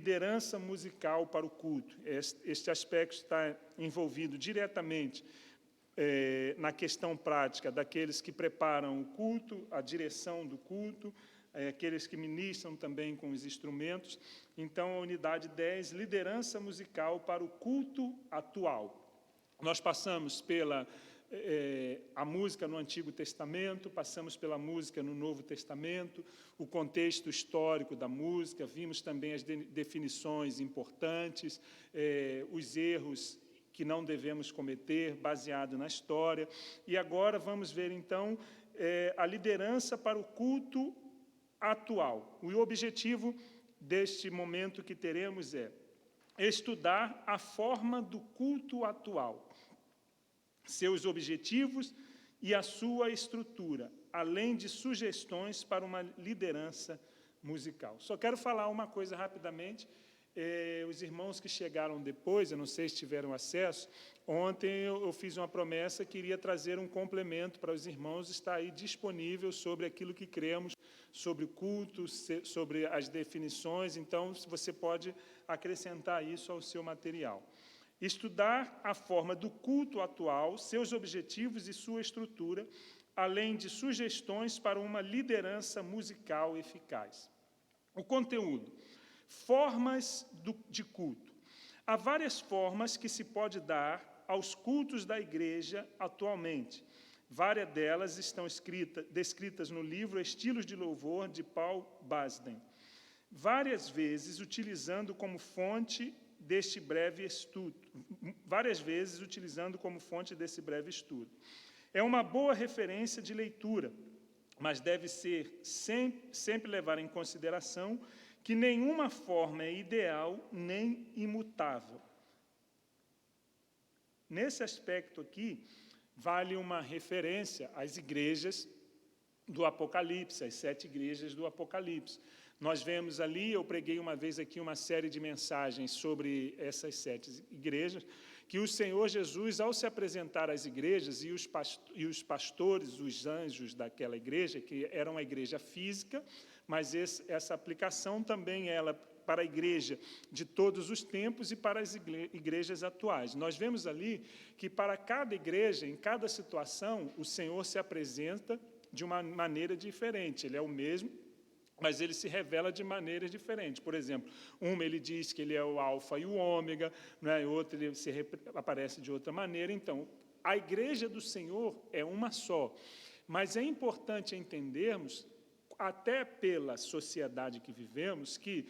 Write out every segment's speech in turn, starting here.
liderança musical para o culto. Este aspecto está envolvido diretamente na questão prática daqueles que preparam o culto, a direção do culto, aqueles que ministram também com os instrumentos. Então, a unidade 10, liderança musical para o culto atual. Nós passamos pela a música no Antigo Testamento, passamos pela música no Novo Testamento, o contexto histórico da música, vimos também as definições importantes, os erros que não devemos cometer, baseado na história. E agora vamos ver, então, a liderança para o culto atual. O objetivo deste momento que teremos é estudar a forma do culto atual, seus objetivos e a sua estrutura, além de sugestões para uma liderança musical. Só quero falar uma coisa rapidamente. Os irmãos que chegaram depois, eu não sei se tiveram acesso, ontem eu fiz uma promessa que iria trazer um complemento para os irmãos, está aí disponível sobre aquilo que cremos, sobre o culto, sobre as definições, então você pode acrescentar isso ao seu material. Estudar a forma do culto atual, seus objetivos e sua estrutura, além de sugestões para uma liderança musical eficaz. O conteúdo. Formas de culto. Há várias formas que se pode dar aos cultos da igreja atualmente. Várias delas estão descritas no livro Estilos de Louvor, de Paul Basden. Várias vezes utilizando como fonte desse breve estudo. É uma boa referência de leitura, mas deve ser sempre levar em consideração que nenhuma forma é ideal nem imutável. Nesse aspecto aqui, vale uma referência às igrejas do Apocalipse, as 7 igrejas do Apocalipse. Nós vemos ali, eu preguei uma vez aqui uma série de mensagens sobre essas 7 igrejas, que o Senhor Jesus, ao se apresentar às igrejas, e os pastores, os anjos daquela igreja, que era uma igreja física, mas essa aplicação também ela para a igreja de todos os tempos e para as igrejas atuais. Nós vemos ali que para cada igreja, em cada situação, o Senhor se apresenta de uma maneira diferente. Ele é o mesmo, mas ele se revela de maneiras diferentes. Por exemplo, ele diz que ele é o alfa e o ômega, né? Outro ele aparece de outra maneira. Então, a igreja do Senhor é uma só. Mas é importante entendermos, até pela sociedade que vivemos, que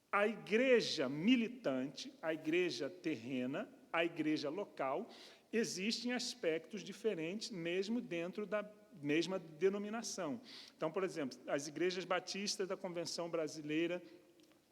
a igreja militante, a igreja terrena, a igreja local, existem aspectos diferentes, mesmo dentro da mesma denominação. Então, por exemplo, as igrejas batistas da Convenção Brasileira,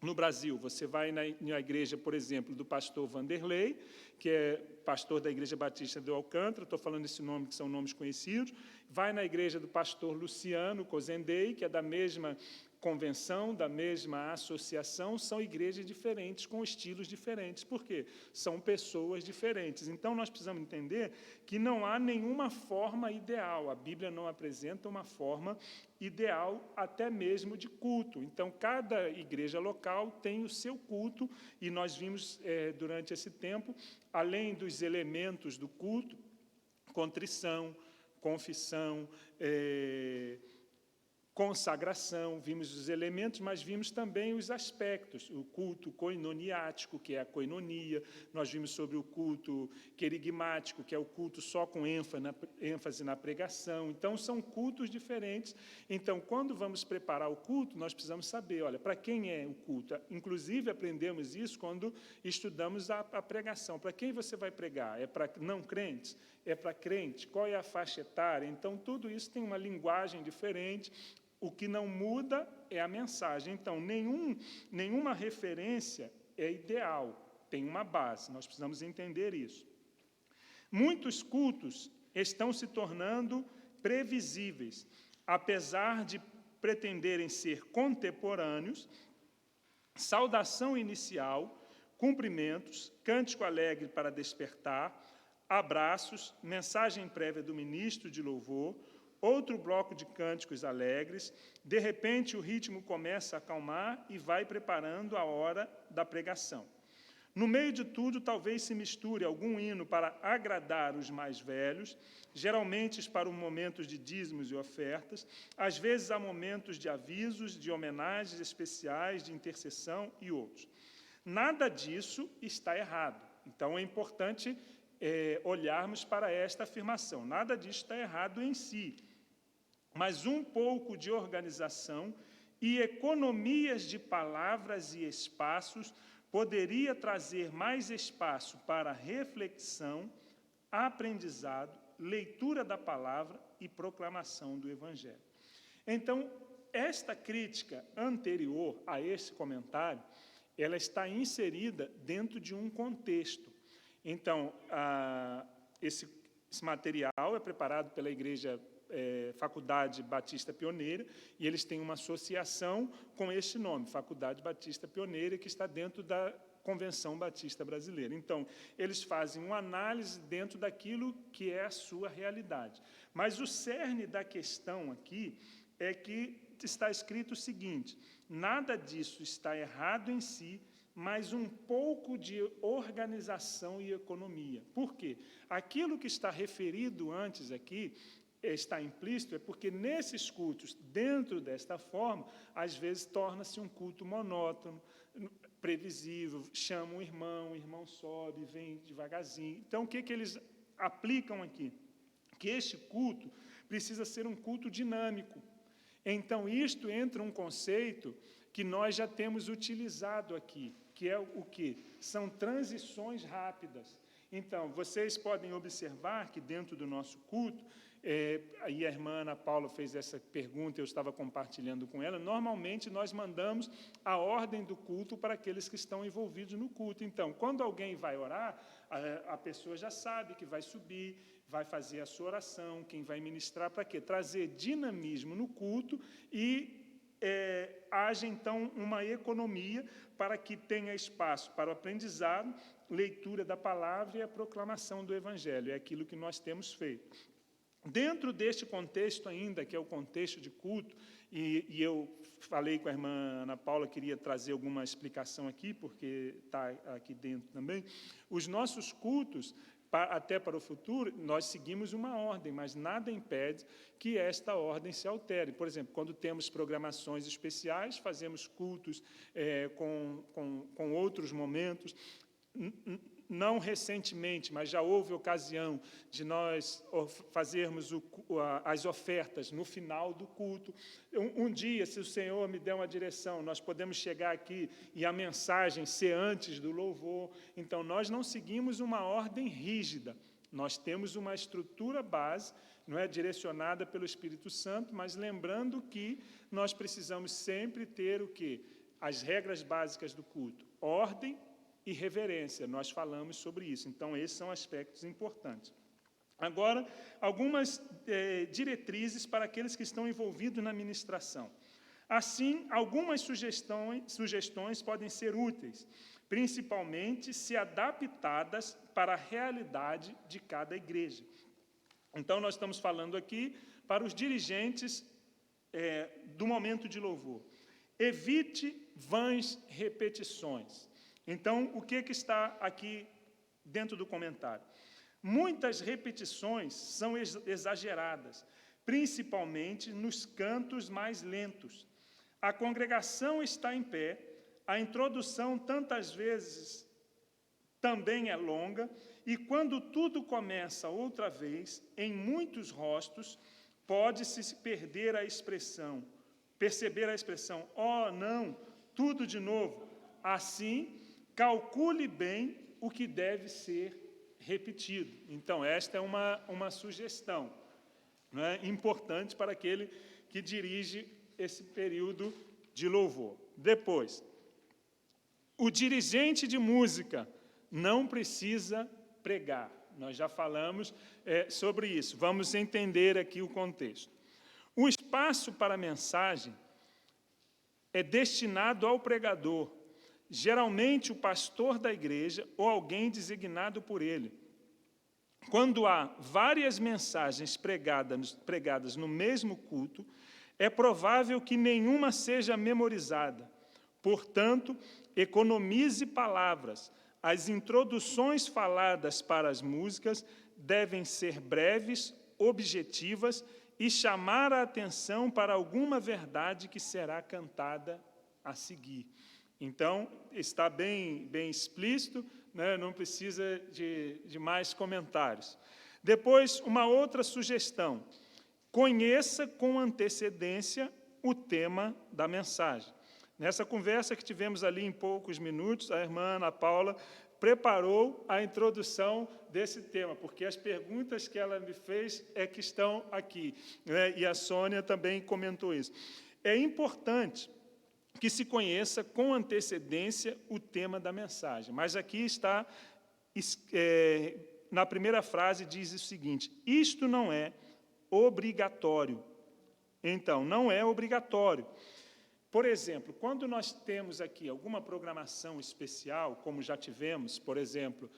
no Brasil, você vai na igreja, por exemplo, do pastor Vanderlei, que é pastor da Igreja Batista do Alcântara, estou falando esse nome, que são nomes conhecidos, vai na igreja do pastor Luciano Cozendei, que é da mesma convenção, da mesma associação, são igrejas diferentes, com estilos diferentes. Por quê? São pessoas diferentes. Então, nós precisamos entender que não há nenhuma forma ideal. A Bíblia não apresenta uma forma ideal, até mesmo de culto. Então, cada igreja local tem o seu culto, e nós vimos, durante esse tempo, além dos elementos do culto, contrição, confissão, consagração, vimos os elementos, mas vimos também os aspectos, o culto koinoniático, que é a koinonia, nós vimos sobre o culto querigmático, que é o culto só com ênfase na pregação. Então, são cultos diferentes. Então, quando vamos preparar o culto, nós precisamos saber, olha, para quem é o culto? Inclusive, aprendemos isso quando estudamos a pregação. Para quem você vai pregar? É para não crentes? É para crente? Qual é a faixa etária? Então, tudo isso tem uma linguagem diferente. O que não muda é a mensagem. Então, nenhuma referência é ideal, tem uma base, nós precisamos entender isso. Muitos cultos estão se tornando previsíveis, apesar de pretenderem ser contemporâneos, saudação inicial, cumprimentos, cântico alegre para despertar, abraços, mensagem prévia do ministro de louvor, outro bloco de cânticos alegres, de repente o ritmo começa a acalmar e vai preparando a hora da pregação. No meio de tudo, talvez se misture algum hino para agradar os mais velhos, geralmente para os momentos de dízimos e ofertas, às vezes há momentos de avisos, de homenagens especiais, de intercessão e outros. Nada disso está errado. Então, é importante olharmos para esta afirmação. Nada disso está errado em si, mas um pouco de organização e economias de palavras e espaços poderia trazer mais espaço para reflexão, aprendizado, leitura da palavra e proclamação do Evangelho. Então, esta crítica anterior a esse comentário, ela está inserida dentro de um contexto. Então, esse material é preparado pela Igreja Faculdade Batista Pioneira, e eles têm uma associação com este nome, Faculdade Batista Pioneira, que está dentro da Convenção Batista Brasileira. Então, eles fazem uma análise dentro daquilo que é a sua realidade. Mas o cerne da questão aqui é que está escrito o seguinte: nada disso está errado em si, mas um pouco de organização e economia. Por quê? Aquilo que está referido antes aqui está implícito, é porque nesses cultos, dentro desta forma, às vezes torna-se um culto monótono, previsível, chama o irmão sobe, vem devagarzinho. Então, o que eles aplicam aqui? Que este culto precisa ser um culto dinâmico. Então, isto entra um conceito que nós já temos utilizado aqui, que é o quê? São transições rápidas. Então, vocês podem observar que dentro do nosso culto, aí a irmã Ana Paula fez essa pergunta, eu estava compartilhando com ela, normalmente nós mandamos a ordem do culto para aqueles que estão envolvidos no culto. Então, quando alguém vai orar, a pessoa já sabe que vai subir, vai fazer a sua oração, quem vai ministrar para quê? Trazer dinamismo no culto e haja, então, uma economia para que tenha espaço para o aprendizado, leitura da palavra e a proclamação do Evangelho. É aquilo que nós temos feito. Dentro deste contexto ainda, que é o contexto de culto, e eu falei com a irmã Ana Paula, queria trazer alguma explicação aqui, porque está aqui dentro também, os nossos cultos, até para o futuro, nós seguimos uma ordem, mas nada impede que esta ordem se altere. Por exemplo, quando temos programações especiais, fazemos cultos com outros momentos. Não recentemente, mas já houve ocasião de nós fazermos as ofertas no final do culto. Um dia, se o Senhor me der uma direção, nós podemos chegar aqui e a mensagem ser antes do louvor. Então, nós não seguimos uma ordem rígida. Nós temos uma estrutura base, não é direcionada pelo Espírito Santo, mas lembrando que nós precisamos sempre ter o quê? As regras básicas do culto. Ordem e reverência, nós falamos sobre isso. Então, esses são aspectos importantes. Agora, algumas diretrizes para aqueles que estão envolvidos na ministração. Assim, algumas sugestões podem ser úteis, principalmente se adaptadas para a realidade de cada igreja. Então, nós estamos falando aqui para os dirigentes do momento de louvor. Evite vãs repetições. Então, o que está aqui dentro do comentário? Muitas repetições são exageradas, principalmente nos cantos mais lentos. A congregação está em pé, a introdução tantas vezes também é longa, e quando tudo começa outra vez, em muitos rostos, pode-se perceber a expressão, oh, não, tudo de novo. Assim, calcule bem o que deve ser repetido. Então, esta é uma sugestão, não é, importante para aquele que dirige esse período de louvor. Depois, o dirigente de música não precisa pregar. Nós já falamos sobre isso. Vamos entender aqui o contexto. O espaço para a mensagem é destinado ao pregador, geralmente o pastor da igreja ou alguém designado por ele. quando há várias mensagens pregadas no mesmo culto, é provável que nenhuma seja memorizada. Portanto, economize palavras. As introduções faladas para as músicas devem ser breves, objetivas e chamar a atenção para alguma verdade que será cantada a seguir. Então, está bem explícito, né? Não precisa de mais comentários. Depois, uma outra sugestão. Conheça com antecedência o tema da mensagem. Nessa conversa que tivemos ali em poucos minutos, a irmã Ana Paula preparou a introdução desse tema, porque as perguntas que ela me fez é que estão aqui, né? E a Sônia também comentou isso. É importante que se conheça com antecedência o tema da mensagem. Mas aqui está, na primeira frase, diz o seguinte: isto não é obrigatório. Então, não é obrigatório. Por exemplo, quando nós temos aqui alguma programação especial, como já tivemos, por exemplo,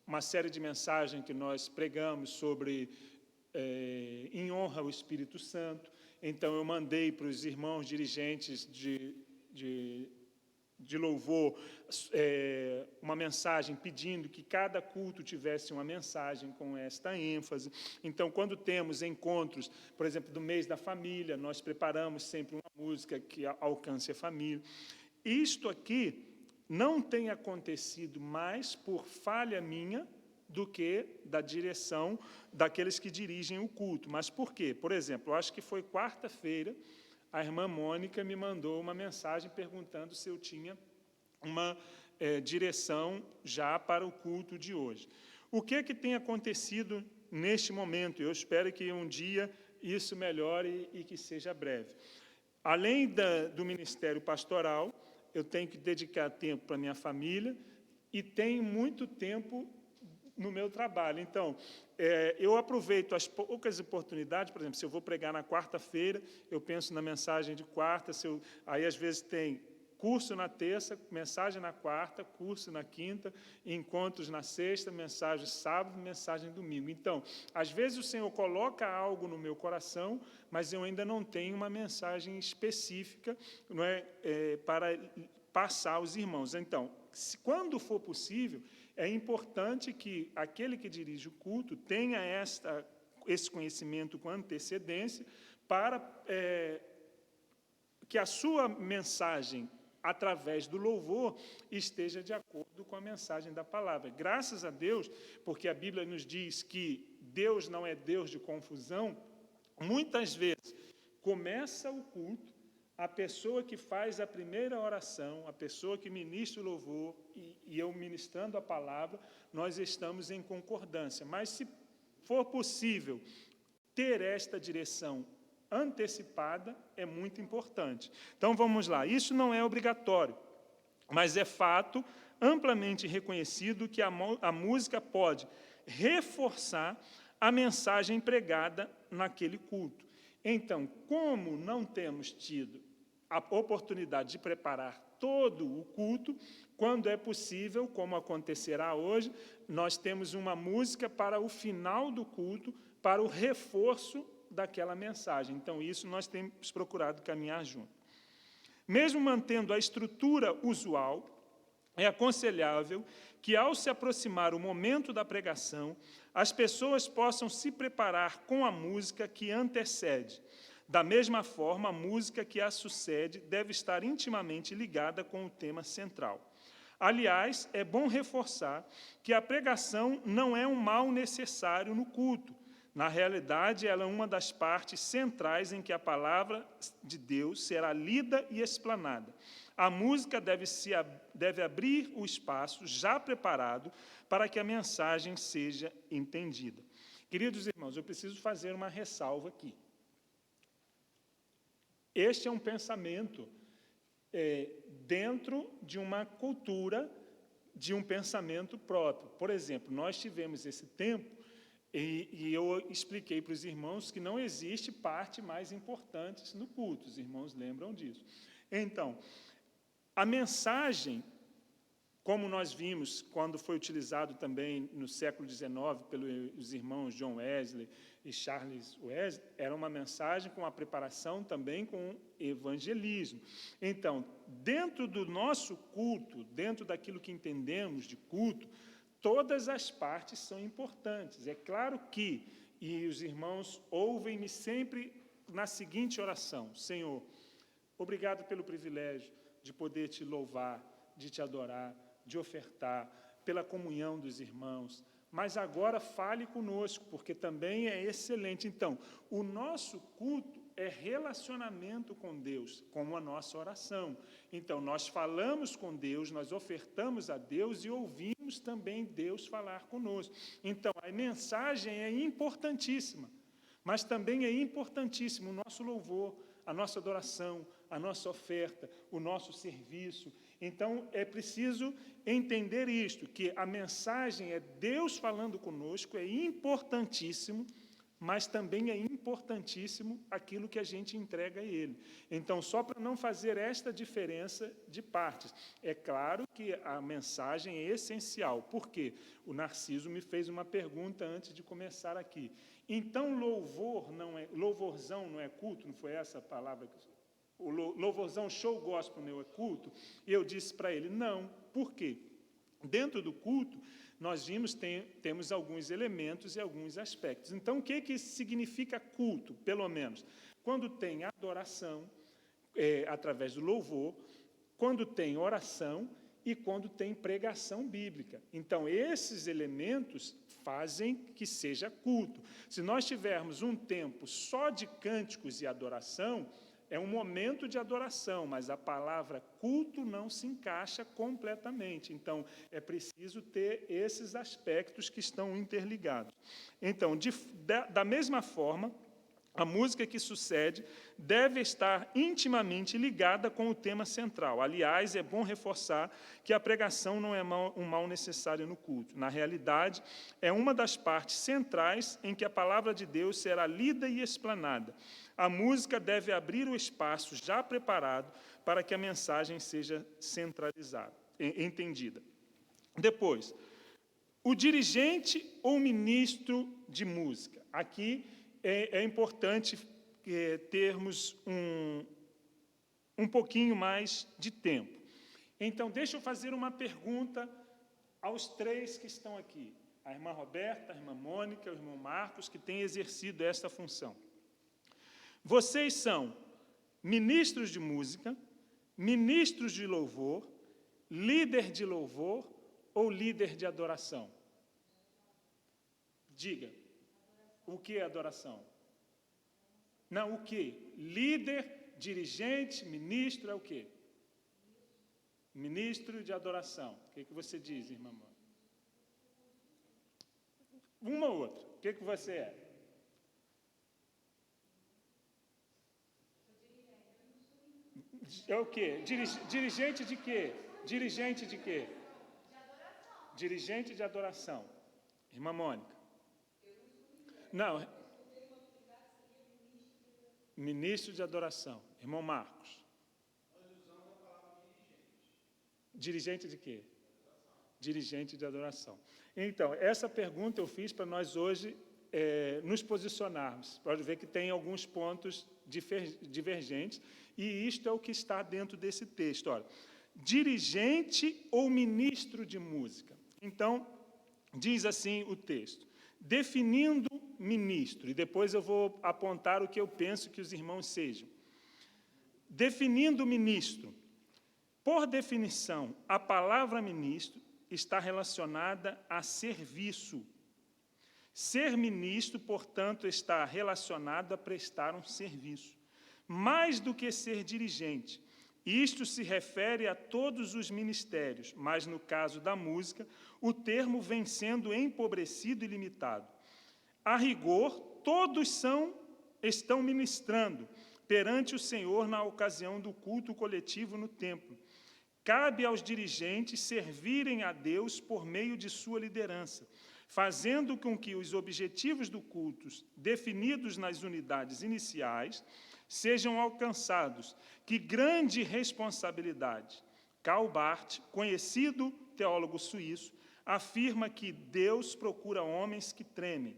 uma série de mensagens que nós pregamos sobre em honra ao Espírito Santo. Então, eu mandei para os irmãos dirigentes de louvor uma mensagem pedindo que cada culto tivesse uma mensagem com esta ênfase. Então, quando temos encontros, por exemplo, do mês da família, nós preparamos sempre uma música que alcance a família. Isto aqui não tem acontecido mais por falha minha do que da direção daqueles que dirigem o culto. Mas por quê? Por exemplo, eu acho que foi quarta-feira, a irmã Mônica me mandou uma mensagem perguntando se eu tinha uma direção já para o culto de hoje. O que tem acontecido neste momento? Eu espero que um dia isso melhore e que seja breve. Além do ministério pastoral, eu tenho que dedicar tempo para a minha família e tenho muito tempo no meu trabalho. Então, eu aproveito as poucas oportunidades. Por exemplo, se eu vou pregar na quarta-feira, eu penso na mensagem de quarta. Aí, às vezes, tem curso na terça, mensagem na quarta, curso na quinta, encontros na sexta, mensagem sábado, mensagem domingo. Então, às vezes, o Senhor coloca algo no meu coração, mas eu ainda não tenho uma mensagem específica, não é, para passar aos irmãos. Então, quando for possível, é importante que aquele que dirige o culto tenha esse conhecimento com antecedência para que a sua mensagem, através do louvor, esteja de acordo com a mensagem da palavra. Graças a Deus, porque a Bíblia nos diz que Deus não é Deus de confusão, muitas vezes começa o culto, a pessoa que faz a primeira oração, a pessoa que ministra o louvor e eu ministrando a palavra, nós estamos em concordância. Mas, se for possível ter esta direção antecipada, é muito importante. Então, vamos lá. Isso não é obrigatório, mas é fato amplamente reconhecido que a música pode reforçar a mensagem pregada naquele culto. Então, como não temos tido a oportunidade de preparar todo o culto, quando é possível, como acontecerá hoje, nós temos uma música para o final do culto, para o reforço daquela mensagem. Então, isso nós temos procurado caminhar junto. Mesmo mantendo a estrutura usual, é aconselhável que, ao se aproximar o momento da pregação, as pessoas possam se preparar com a música que antecede. Da mesma forma, a música que a sucede deve estar intimamente ligada com o tema central. Aliás, é bom reforçar que a pregação não é um mal necessário no culto. Na realidade, ela é uma das partes centrais em que a palavra de Deus será lida e explanada. A música deve abrir o espaço já preparado para que a mensagem seja entendida. Queridos irmãos, eu preciso fazer uma ressalva aqui. Este é um pensamento dentro de uma cultura, de um pensamento próprio. Por exemplo, nós tivemos esse tempo e eu expliquei para os irmãos que não existe parte mais importante no culto. Os irmãos lembram disso. Então, a mensagem Como nós vimos, quando foi utilizado também no século XIX pelos irmãos John Wesley e Charles Wesley, era uma mensagem com a preparação também com evangelismo. Então, dentro do nosso culto, dentro daquilo que entendemos de culto, todas as partes são importantes. É claro que, e os irmãos ouvem-me sempre na seguinte oração: Senhor, obrigado pelo privilégio de poder te louvar, de te adorar, de ofertar, pela comunhão dos irmãos, mas agora fale conosco, porque também é excelente. Então, o nosso culto é relacionamento com Deus, como a nossa oração. Então, nós falamos com Deus, nós ofertamos a Deus e ouvimos também Deus falar conosco. Então, a mensagem é importantíssima, mas também é importantíssimo o nosso louvor, a nossa adoração, a nossa oferta, o nosso serviço. Então, é preciso entender isto, que a mensagem é Deus falando conosco, é importantíssimo, mas também é importantíssimo aquilo que a gente entrega a Ele. Então, só para não fazer esta diferença de partes, é claro que a mensagem é essencial. Por quê? O Narciso me fez uma pergunta antes de começar aqui. Então, louvorzão não é culto? Não foi essa a palavra que o louvorzão show gospel não é culto? E eu disse para ele, não. Por quê? Dentro do culto, nós temos alguns elementos e alguns aspectos. Então, o que significa culto, pelo menos? Quando tem adoração, através do louvor, quando tem oração e quando tem pregação bíblica. Então, esses elementos fazem que seja culto. Se nós tivermos um tempo só de cânticos e adoração, é um momento de adoração, mas a palavra culto não se encaixa completamente. Então, é preciso ter esses aspectos que estão interligados. Então, da mesma forma, a música que sucede deve estar intimamente ligada com o tema central. Aliás, é bom reforçar que a pregação não é um mal necessário no culto. Na realidade, é uma das partes centrais em que a palavra de Deus será lida e explanada. A música deve abrir o espaço já preparado para que a mensagem seja centralizada, entendida. Depois, o dirigente ou ministro de música. Aqui é importante termos um pouquinho mais de tempo. Então, deixa eu fazer uma pergunta aos três que estão aqui. A irmã Roberta, a irmã Mônica, o irmão Marcos, que têm exercido esta função. Vocês são ministros de música, ministros de louvor, líder de louvor ou líder de adoração? Diga, o que é adoração? Não, o que? Líder, dirigente, ministro é o quê? Ministro de adoração. O que você diz, irmã Mônica? Uma ou outra. O que você é? É o quê? Dirigente de quê? Dirigente de quê? Dirigente de adoração. Irmã Mônica. Não. Ministro de adoração. Irmão Marcos. Dirigente de quê? Dirigente de adoração. Então, essa pergunta eu fiz para nós hoje nos posicionarmos. Pode ver que tem alguns pontos divergentes, e isto é o que está dentro desse texto. Olha, dirigente ou ministro de música? Então, diz assim o texto, definindo ministro, e depois eu vou apontar o que eu penso que os irmãos sejam. Definindo ministro, por definição, a palavra ministro está relacionada a serviço. Ser ministro, portanto, está relacionado a prestar um serviço. Mais do que ser dirigente, isto se refere a todos os ministérios, mas no caso da música, o termo vem sendo empobrecido e limitado. A rigor, todos estão ministrando perante o Senhor na ocasião do culto coletivo no templo. Cabe aos dirigentes servirem a Deus por meio de sua liderança, fazendo com que os objetivos do culto, definidos nas unidades iniciais, sejam alcançados. Que grande responsabilidade! Karl Barth, conhecido teólogo suíço, afirma que Deus procura homens que tremem,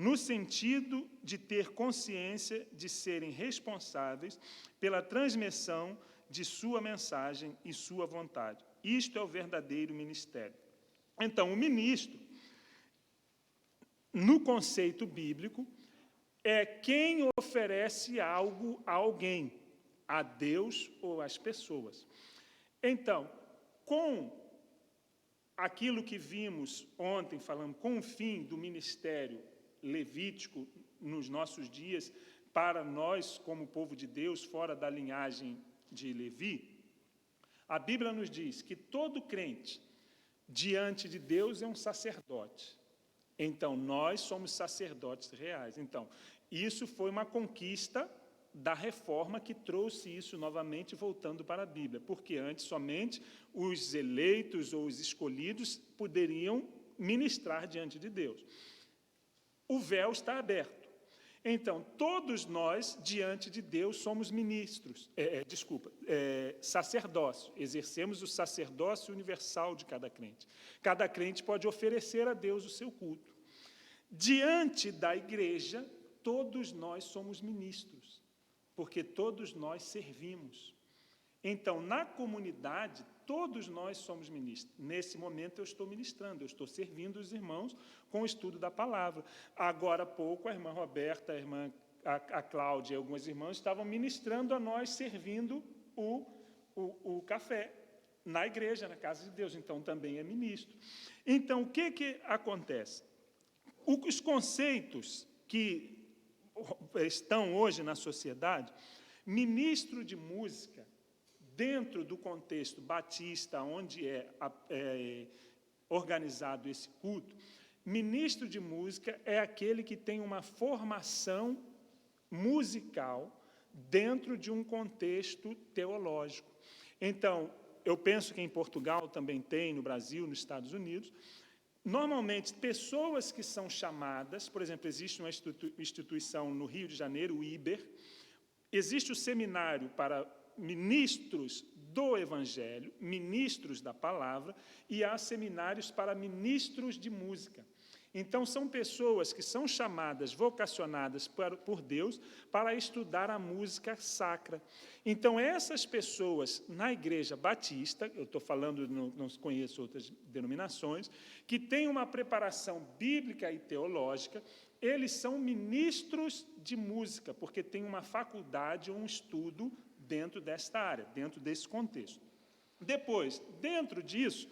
no sentido de ter consciência de serem responsáveis pela transmissão de sua mensagem e sua vontade. Isto é o verdadeiro ministério. Então, o ministro, no conceito bíblico, é quem oferece algo a alguém, a Deus ou às pessoas. Então, com aquilo que vimos ontem, falando com o fim do ministério levítico nos nossos dias, para nós, como povo de Deus, fora da linhagem de Levi, a Bíblia nos diz que todo crente, diante de Deus, é um sacerdote. Então, nós somos sacerdotes reais. Então, isso foi uma conquista da reforma que trouxe isso novamente, voltando para a Bíblia, porque antes somente os eleitos ou os escolhidos poderiam ministrar diante de Deus. O véu está aberto. Então, todos nós, diante de Deus, somos ministros, sacerdócio, exercemos o sacerdócio universal de cada crente. Cada crente pode oferecer a Deus o seu culto. Diante da igreja, todos nós somos ministros, porque todos nós servimos. Então, na comunidade, todos nós somos ministros. Nesse momento, eu estou ministrando, eu estou servindo os irmãos com o estudo da palavra. Agora há pouco, a irmã Roberta, a Cláudia e algumas irmãs estavam ministrando a nós, servindo o café na igreja, na casa de Deus. Então, também é ministro. Então, o que acontece? Os conceitos que estão hoje na sociedade, ministro de música, dentro do contexto batista, onde é organizado esse culto, ministro de música é aquele que tem uma formação musical dentro de um contexto teológico. Então, eu penso que em Portugal também tem, no Brasil, nos Estados Unidos. Normalmente, pessoas que são chamadas, por exemplo, existe uma instituição no Rio de Janeiro, o IBER, existe o seminário para ministros do Evangelho, ministros da palavra, e há seminários para ministros de música. Então, são pessoas que são chamadas, vocacionadas por Deus, para estudar a música sacra. Então, essas pessoas, na Igreja Batista, eu estou falando, não conheço outras denominações, que têm uma preparação bíblica e teológica, eles são ministros de música, porque têm uma faculdade ou um estudo dentro desta área, dentro desse contexto. Depois, dentro disso,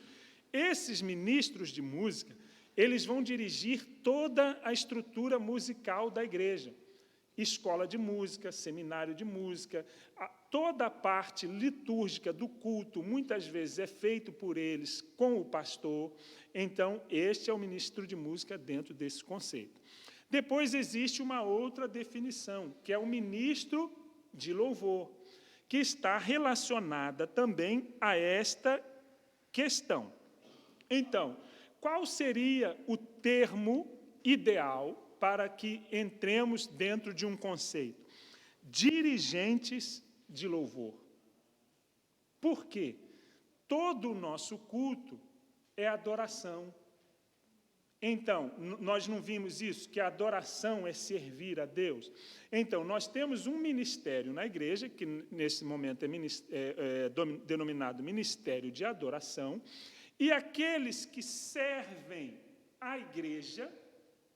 esses ministros de música, eles vão dirigir toda a estrutura musical da igreja. Escola de música, seminário de música, toda a parte litúrgica do culto, muitas vezes é feito por eles com o pastor. Então, este é o ministro de música dentro desse conceito. Depois existe uma outra definição, que é o ministro de louvor, que está relacionada também a esta questão. Então, qual seria o termo ideal para que entremos dentro de um conceito? Dirigentes de louvor. Por quê? Todo o nosso culto é adoração. Então, nós não vimos isso, que a adoração é servir a Deus? Então, nós temos um ministério na igreja, que nesse momento é denominado Ministério de Adoração, e aqueles que servem a igreja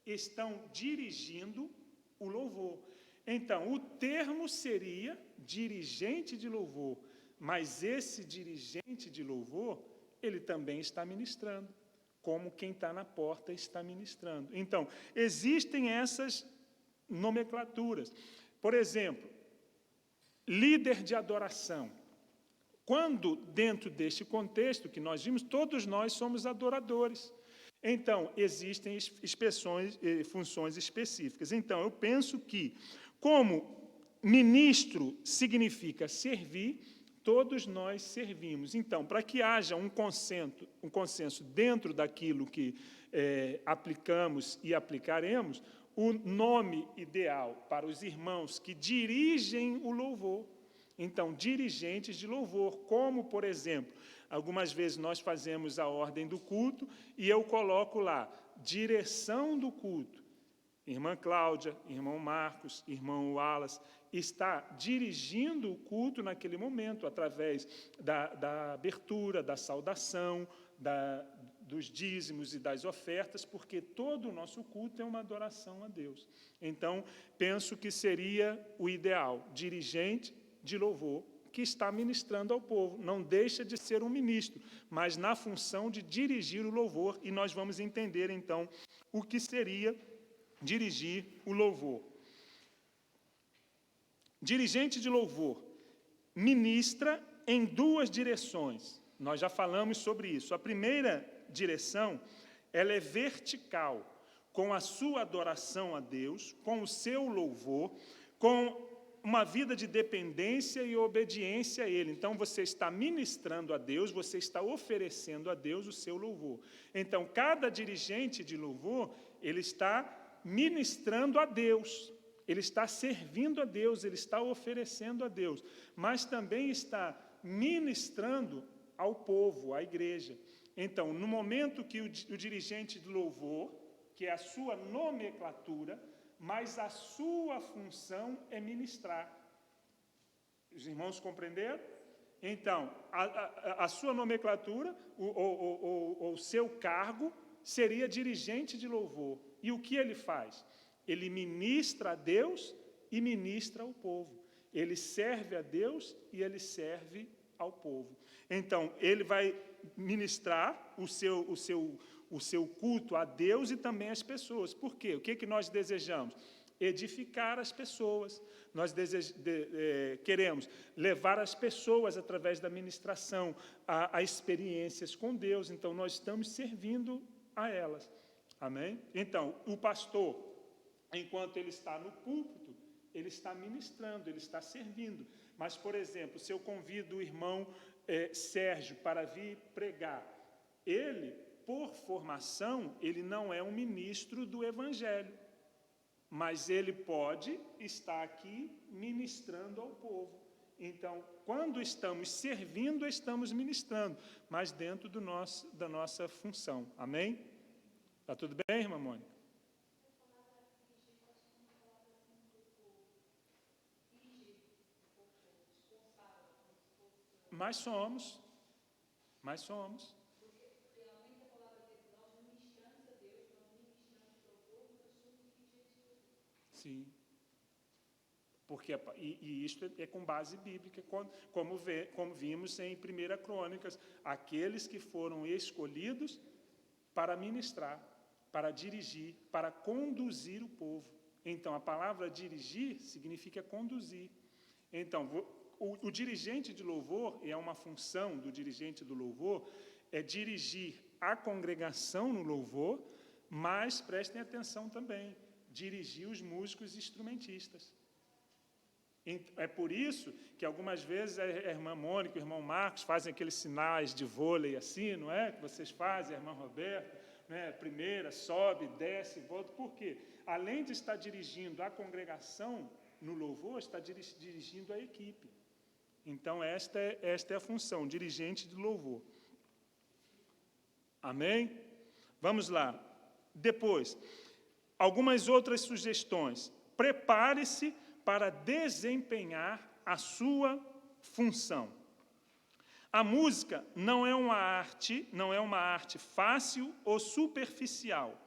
estão dirigindo o louvor. Então, o termo seria dirigente de louvor, mas esse dirigente de louvor, ele também está ministrando, como quem está na porta está ministrando. Então, existem essas nomenclaturas. Por exemplo, líder de adoração. Quando, dentro deste contexto que nós vimos, todos nós somos adoradores. Então, existem funções específicas. Então, eu penso que, como ministro significa servir, todos nós servimos. Então, para que haja um consenso dentro daquilo que aplicamos e aplicaremos, o nome ideal para os irmãos que dirigem o louvor. Então, dirigentes de louvor, como, por exemplo, Algumas vezes nós fazemos a ordem do culto e eu coloco lá, direção do culto. Irmã Cláudia, irmão Marcos, irmão Wallace, está dirigindo o culto naquele momento, através da abertura, da saudação, dos dízimos e das ofertas, porque todo o nosso culto é uma adoração a Deus. Então, penso que seria o ideal, dirigente de louvor, que está ministrando ao povo. Não deixa de ser um ministro, mas na função de dirigir o louvor, e nós vamos entender, então, o que seria dirigir o louvor. Dirigente de louvor ministra em duas direções. Nós já falamos sobre isso. A primeira direção, ela é vertical, com a sua adoração a Deus, com o seu louvor, com uma vida de dependência e obediência a Ele. Então, você está ministrando a Deus, você está oferecendo a Deus o seu louvor. Então, cada dirigente de louvor, ele está ministrando a Deus, ele está servindo a Deus, ele está oferecendo a Deus, mas também está ministrando ao povo, à igreja. Então, no momento que o dirigente de louvor, que é a sua nomenclatura, mas a sua função é ministrar. Os irmãos compreenderam? Então, a sua nomenclatura, o seu cargo, seria dirigente de louvor. E o que ele faz? Ele ministra a Deus e ministra ao povo. Ele serve a Deus e ele serve ao povo. Então, ele vai ministrar o seu culto a Deus e também às pessoas. Por quê? O que nós desejamos? Edificar as pessoas. Nós queremos levar as pessoas, através da ministração, a experiências com Deus. Então, nós estamos servindo a elas. Amém? Então, o pastor, enquanto ele está no púlpito, ele está ministrando, ele está servindo. Mas, por exemplo, se eu convido o irmão Sérgio para vir pregar, ele, por formação, ele não é um ministro do Evangelho, mas ele pode estar aqui ministrando ao povo. Então, quando estamos servindo, estamos ministrando, mas dentro da nossa função. Amém? Está tudo bem, irmã Mônica? Mas somos. Sim. Porque, e isto é com base bíblica, como vimos em 1 Crônicas, aqueles que foram escolhidos para ministrar, para dirigir, para conduzir o povo. Então, a palavra dirigir significa conduzir. Então, o dirigente de louvor, é uma função do dirigente do louvor, é dirigir a congregação no louvor, mas, prestem atenção também, dirigir os músicos e instrumentistas. É por isso que algumas vezes a irmã Mônica, o irmão Marcos fazem aqueles sinais de vôlei assim, não é? Que vocês fazem, a irmã Roberta, né? Primeira, sobe, desce, volta. Por quê? Além de estar dirigindo a congregação no louvor, está dirigindo a equipe. Então, esta é a função, dirigente de louvor. Amém? Vamos lá. Depois, algumas outras sugestões. Prepare-se para desempenhar a sua função. A música não é uma arte fácil ou superficial.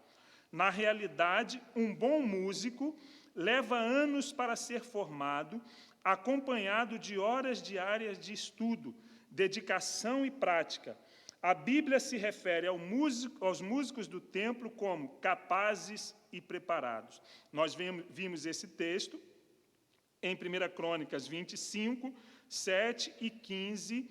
Na realidade, um bom músico leva anos para ser formado, acompanhado de horas diárias de estudo, dedicação e prática. A Bíblia se refere aos músicos do templo como capazes e preparados. Nós vimos esse texto em 1 Crônicas 25, 7 e 15,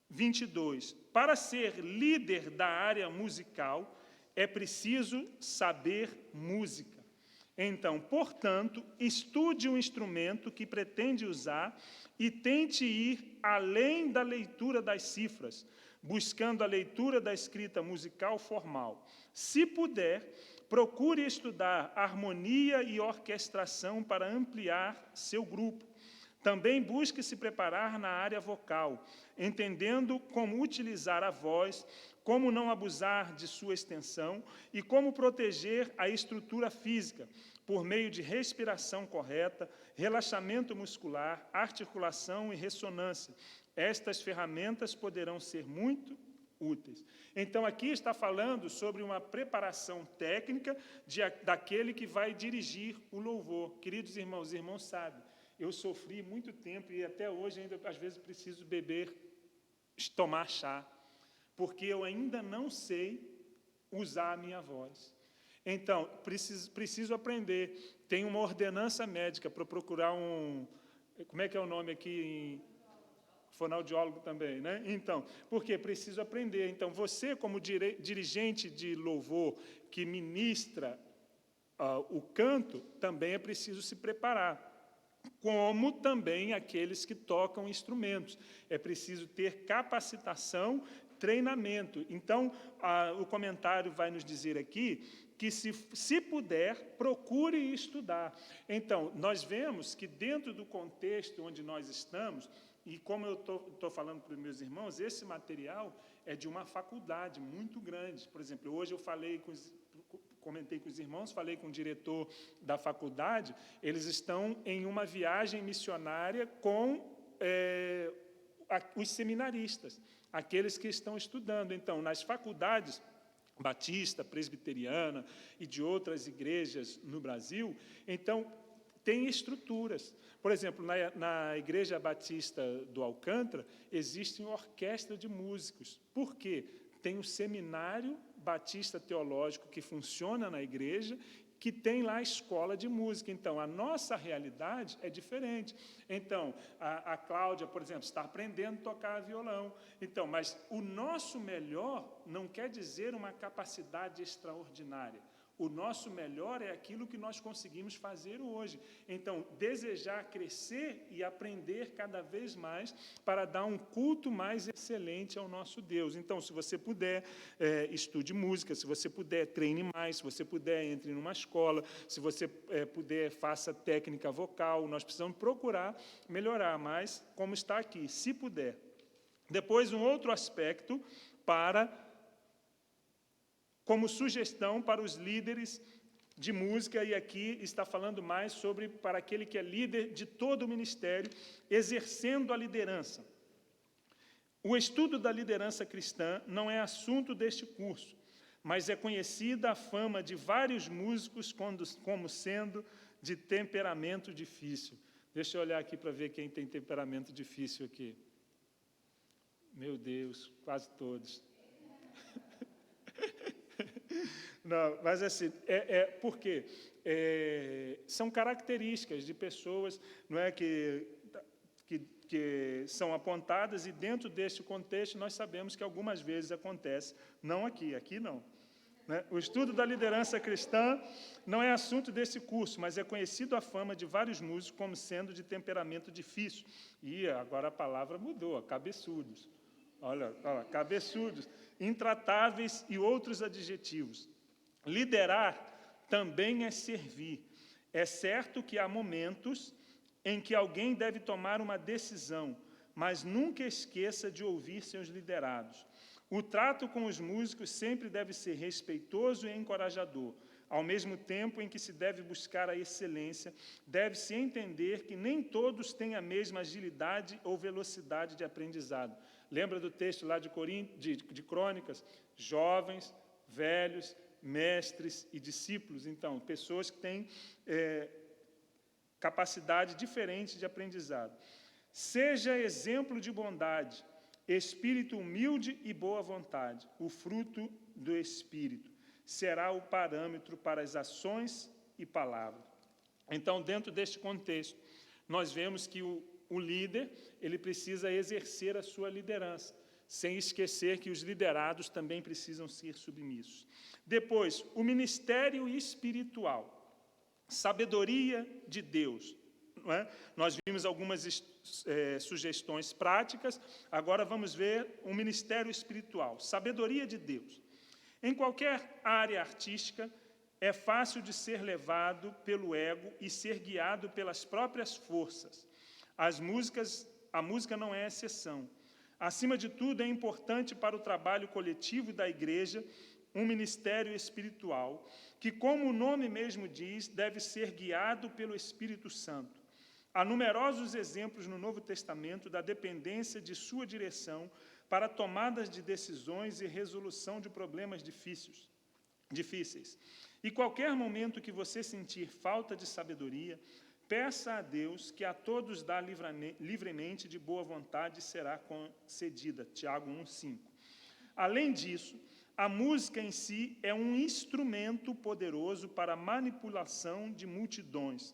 22. Para ser líder da área musical, é preciso saber música. Então, portanto, estude o instrumento que pretende usar e tente ir além da leitura das cifras, buscando a leitura da escrita musical formal. Se puder, procure estudar harmonia e orquestração para ampliar seu grupo. Também busque se preparar na área vocal, entendendo como utilizar a voz, como não abusar de sua extensão e como proteger a estrutura física, por meio de respiração correta, relaxamento muscular, articulação e ressonância. Estas ferramentas poderão ser muito úteis. Então, aqui está falando sobre uma preparação técnica daquele que vai dirigir o louvor. Queridos irmãos, os irmãos sabem, eu sofri muito tempo e até hoje ainda às vezes preciso tomar chá, porque eu ainda não sei usar a minha voz. Então, preciso aprender. Tem uma ordenança médica para procurar como é que é o nome aqui? Fonoaudiólogo também, né? Então, por quê? Preciso aprender. Então, você, como dirigente de louvor que ministra o canto, também é preciso se preparar. Como também aqueles que tocam instrumentos. É preciso ter capacitação, treinamento. Então, o comentário vai nos dizer aqui que, se puder, procure estudar. Então, nós vemos que dentro do contexto onde nós estamos, e como eu estou falando para os meus irmãos, esse material é de uma faculdade muito grande. Por exemplo, hoje eu comentei com os irmãos, falei com o diretor da faculdade, eles estão em uma viagem missionária com os seminaristas, aqueles que estão estudando. Então, nas faculdades batista, presbiteriana e de outras igrejas no Brasil, então, tem estruturas. Por exemplo, na Igreja Batista do Alcântara, existe uma orquestra de músicos. Por quê? Tem um seminário batista teológico que funciona na igreja, que tem lá a escola de música. Então, a nossa realidade é diferente. Então, a Cláudia, por exemplo, está aprendendo a tocar violão. Então, mas o nosso melhor não quer dizer uma capacidade extraordinária. O nosso melhor é aquilo que nós conseguimos fazer hoje. Então, desejar crescer e aprender cada vez mais para dar um culto mais excelente ao nosso Deus. Então, se você puder, estude música, se você puder, treine mais, se você puder, entre numa escola, se você puder, faça técnica vocal. Nós precisamos procurar melhorar, mas como está aqui, se puder. Depois, um outro aspecto como sugestão para os líderes de música, e aqui está falando mais sobre para aquele que é líder de todo o ministério, exercendo a liderança. O estudo da liderança cristã não é assunto deste curso, mas é conhecida a fama de vários músicos como sendo de temperamento difícil. Deixa eu olhar aqui para ver quem tem temperamento difícil aqui. Meu Deus, quase todos. Não, mas assim, por quê? São características de pessoas, não é, que são apontadas, e dentro deste contexto nós sabemos que algumas vezes acontece, não aqui não. Né? O estudo da liderança cristã não é assunto desse curso, mas é conhecido a fama de vários músicos como sendo de temperamento difícil. E agora a palavra mudou, cabeçudos. Olha, cabeçudos, intratáveis e outros adjetivos. Liderar também é servir. É certo que há momentos em que alguém deve tomar uma decisão, mas nunca esqueça de ouvir seus liderados. O trato com os músicos sempre deve ser respeitoso e encorajador. Ao mesmo tempo em que se deve buscar a excelência, deve-se entender que nem todos têm a mesma agilidade ou velocidade de aprendizado. Lembra do texto lá de Crônicas? Jovens, velhos, mestres e discípulos. Então, pessoas que têm capacidade diferente de aprendizado. Seja exemplo de bondade, espírito humilde e boa vontade. O fruto do Espírito será o parâmetro para as ações e palavras. Então, dentro deste contexto, nós vemos que o líder, ele precisa exercer a sua liderança, sem esquecer que os liderados também precisam ser submissos. Depois, o ministério espiritual, sabedoria de Deus. Não é? Nós vimos algumas sugestões práticas, agora vamos ver o ministério espiritual, sabedoria de Deus. Em qualquer área artística, é fácil de ser levado pelo ego e ser guiado pelas próprias forças. A música não é exceção. Acima de tudo, é importante para o trabalho coletivo da igreja um ministério espiritual, que, como o nome mesmo diz, deve ser guiado pelo Espírito Santo. Há numerosos exemplos no Novo Testamento da dependência de sua direção para tomadas de decisões e resolução de problemas difíceis. E qualquer momento que você sentir falta de sabedoria, peça a Deus, que a todos dá livremente, de boa vontade, será concedida. Tiago 1,5. Além disso, a música em si é um instrumento poderoso para a manipulação de multidões,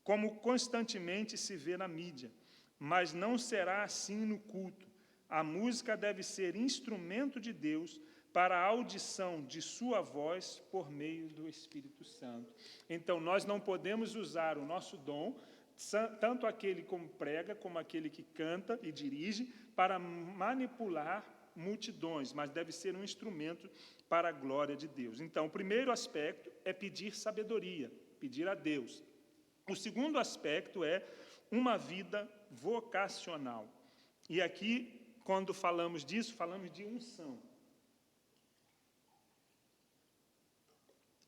como constantemente se vê na mídia, mas não será assim no culto. A música deve ser instrumento de Deus para a audição de sua voz por meio do Espírito Santo. Então, nós não podemos usar o nosso dom, tanto aquele como prega, como aquele que canta e dirige, para manipular multidões, mas deve ser um instrumento para a glória de Deus. Então, o primeiro aspecto é pedir sabedoria, pedir a Deus. O segundo aspecto é uma vida vocacional. E aqui, quando falamos disso, falamos de unção.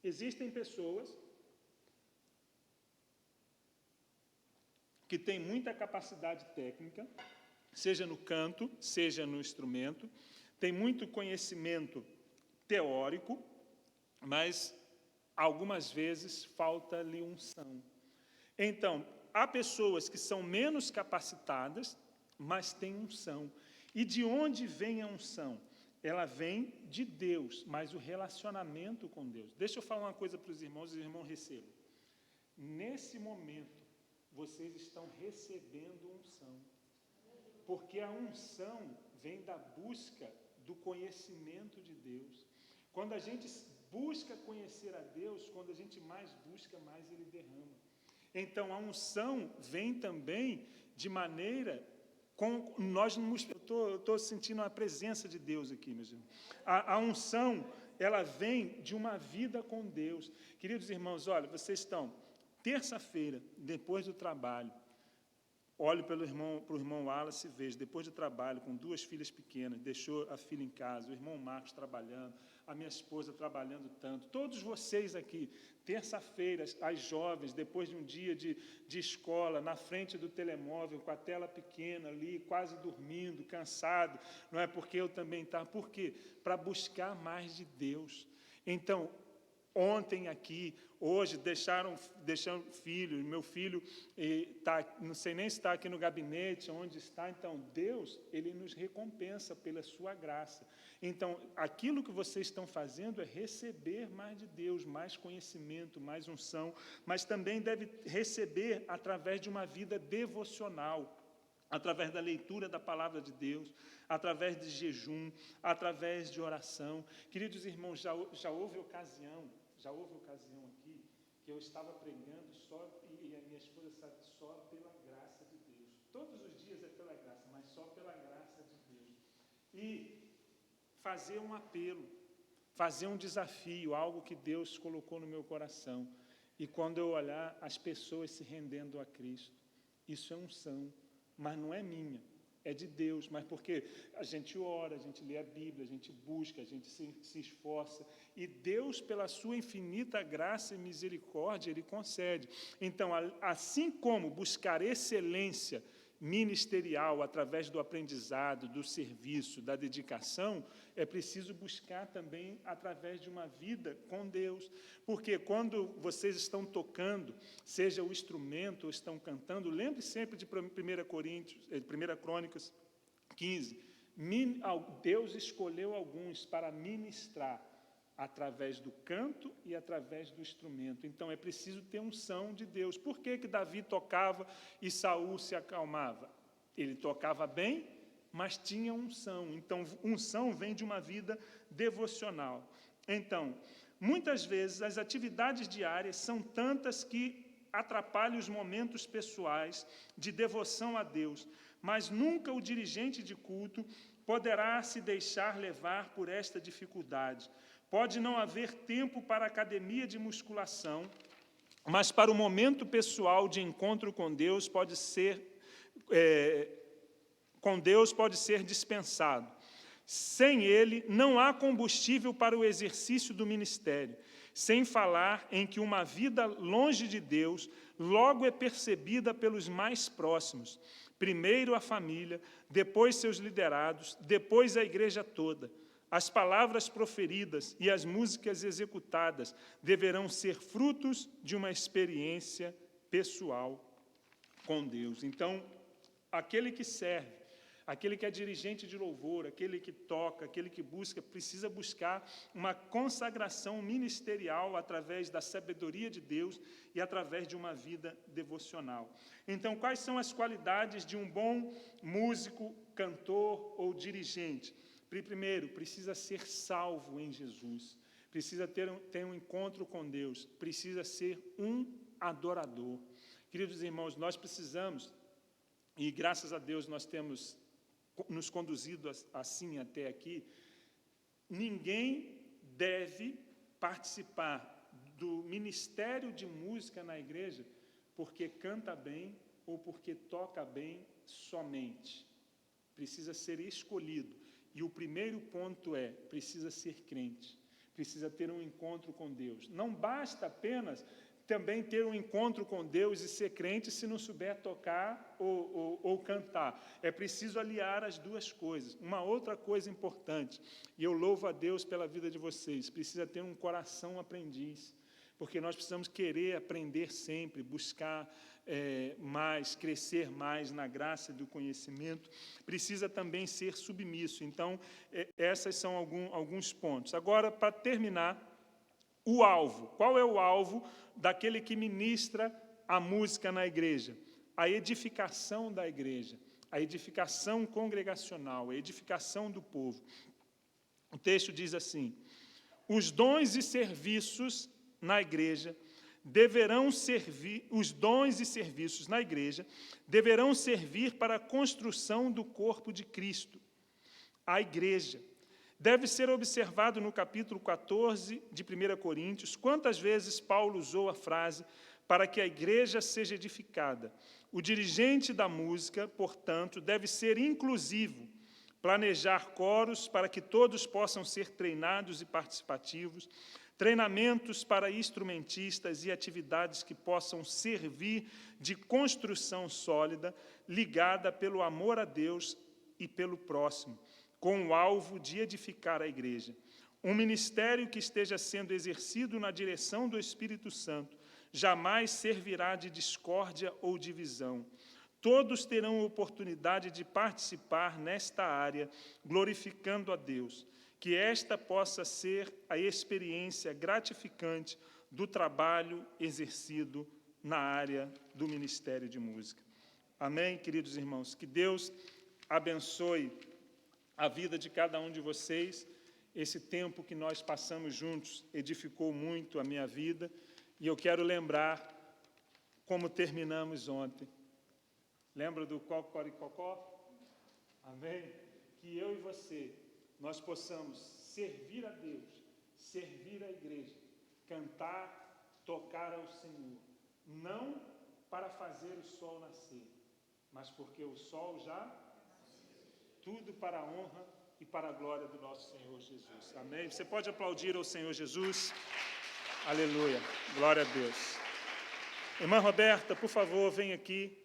Existem pessoas que têm muita capacidade técnica, seja no canto, seja no instrumento, tem muito conhecimento teórico, mas algumas vezes falta-lhe unção. Então, há pessoas que são menos capacitadas, mas têm unção. E de onde vem a unção? Ela vem de Deus, mas o relacionamento com Deus. Deixa eu falar uma coisa para os irmãos recebam. Nesse momento, vocês estão recebendo unção. Porque a unção vem da busca do conhecimento de Deus. Quando a gente busca conhecer a Deus, quando a gente mais busca, mais Ele derrama. Então, a unção vem também de maneira... Eu estou sentindo a presença de Deus aqui, meus irmãos. A unção, ela vem de uma vida com Deus. Queridos irmãos, olha, vocês estão, terça-feira, depois do trabalho, olhe para o irmão Wallace e veja, depois do trabalho, com 2 filhas pequenas, deixou a filha em casa, o irmão Marcos trabalhando, a minha esposa trabalhando tanto, todos vocês aqui, terça-feira, as jovens, depois de um dia de escola, na frente do telemóvel, com a tela pequena ali, quase dormindo, cansado, não é porque eu também estava, por quê? Para buscar mais de Deus. Então, ontem aqui, hoje, deixaram filho, meu filho não sei nem se está aqui no gabinete, onde está. Então, Deus, Ele nos recompensa pela sua graça. Então, aquilo que vocês estão fazendo é receber mais de Deus, mais conhecimento, mais unção, mas também deve receber através de uma vida devocional, através da leitura da palavra de Deus, através de jejum, através de oração. Queridos irmãos, já houve ocasião aqui que eu estava pregando e a minha esposa sabe, só pela graça de Deus. Todos os dias é pela graça, mas só pela graça de Deus. E fazer um apelo, fazer um desafio, algo que Deus colocou no meu coração. E quando eu olhar as pessoas se rendendo a Cristo, isso é unção, mas não é minha. É de Deus, mas porque a gente ora, a gente lê a Bíblia, a gente busca, a gente se esforça, e Deus, pela sua infinita graça e misericórdia, Ele concede. Então, assim como buscar excelência ministerial através do aprendizado, do serviço, da dedicação, é preciso buscar também através de uma vida com Deus. Porque quando vocês estão tocando, seja o instrumento ou estão cantando, lembre sempre de 1 Crônicas 15. Deus escolheu alguns para ministrar através do canto e através do instrumento. Então, é preciso ter unção de Deus. Por que Davi tocava e Saul se acalmava? Ele tocava bem, mas tinha unção. Então, unção vem de uma vida devocional. Então, muitas vezes, as atividades diárias são tantas que atrapalham os momentos pessoais de devoção a Deus, mas nunca o dirigente de culto poderá se deixar levar por esta dificuldade. Pode não haver tempo para academia de musculação mas para o momento pessoal de encontro com Deus pode ser dispensado. Sem ele, não há combustível para o exercício do ministério, sem falar em que uma vida longe de Deus logo é percebida pelos mais próximos. Primeiro a família, depois seus liderados, depois a igreja toda. As palavras proferidas e as músicas executadas deverão ser frutos de uma experiência pessoal com Deus. Então, aquele que serve, aquele que é dirigente de louvor, aquele que toca, aquele que busca, precisa buscar uma consagração ministerial através da sabedoria de Deus e através de uma vida devocional. Então, quais são as qualidades de um bom músico, cantor ou dirigente? Primeiro, precisa ser salvo em Jesus, precisa ter um encontro com Deus, precisa ser um adorador. Queridos irmãos, nós precisamos, e graças a Deus nós temos nos conduzido assim até aqui, ninguém deve participar do ministério de música na igreja porque canta bem ou porque toca bem somente. Precisa ser escolhido. E o primeiro ponto precisa ser crente, precisa ter um encontro com Deus. Não basta apenas também ter um encontro com Deus e ser crente se não souber tocar ou cantar. É preciso aliar as duas coisas. Uma outra coisa importante, e eu louvo a Deus pela vida de vocês, precisa ter um coração aprendiz, porque nós precisamos querer aprender sempre, buscar mais, crescer mais na graça do conhecimento. Precisa também ser submisso. Então, esses são alguns pontos. Agora, para terminar, o alvo. Qual é o alvo daquele que ministra a música na igreja? A edificação da igreja, a edificação congregacional, a edificação do povo. O texto diz assim: os dons e serviços na igreja deverão servir, os dons e serviços na igreja deverão servir para a construção do corpo de Cristo, a igreja. Deve ser observado no capítulo 14 de 1 Coríntios, quantas vezes Paulo usou a frase para que a igreja seja edificada. O dirigente da música, portanto, deve ser inclusivo, planejar coros para que todos possam ser treinados e participativos, treinamentos para instrumentistas e atividades que possam servir de construção sólida, ligada pelo amor a Deus e pelo próximo, com o alvo de edificar a igreja. Um ministério que esteja sendo exercido na direção do Espírito Santo jamais servirá de discórdia ou divisão. Todos terão oportunidade de participar nesta área, glorificando a Deus. Que esta possa ser a experiência gratificante do trabalho exercido na área do ministério de música. Amém, queridos irmãos? Que Deus abençoe a vida de cada um de vocês. Esse tempo que nós passamos juntos edificou muito a minha vida, e eu quero lembrar como terminamos ontem. Lembra do Cocoricocó? Amém? Que eu e você, nós possamos servir a Deus, servir a igreja, cantar, tocar ao Senhor, não para fazer o sol nascer, mas porque o sol já tudo para a honra e para a glória do nosso Senhor Jesus. Amém? Você pode aplaudir ao Senhor Jesus? Aleluia. Glória a Deus. Irmã Roberta, por favor, vem aqui.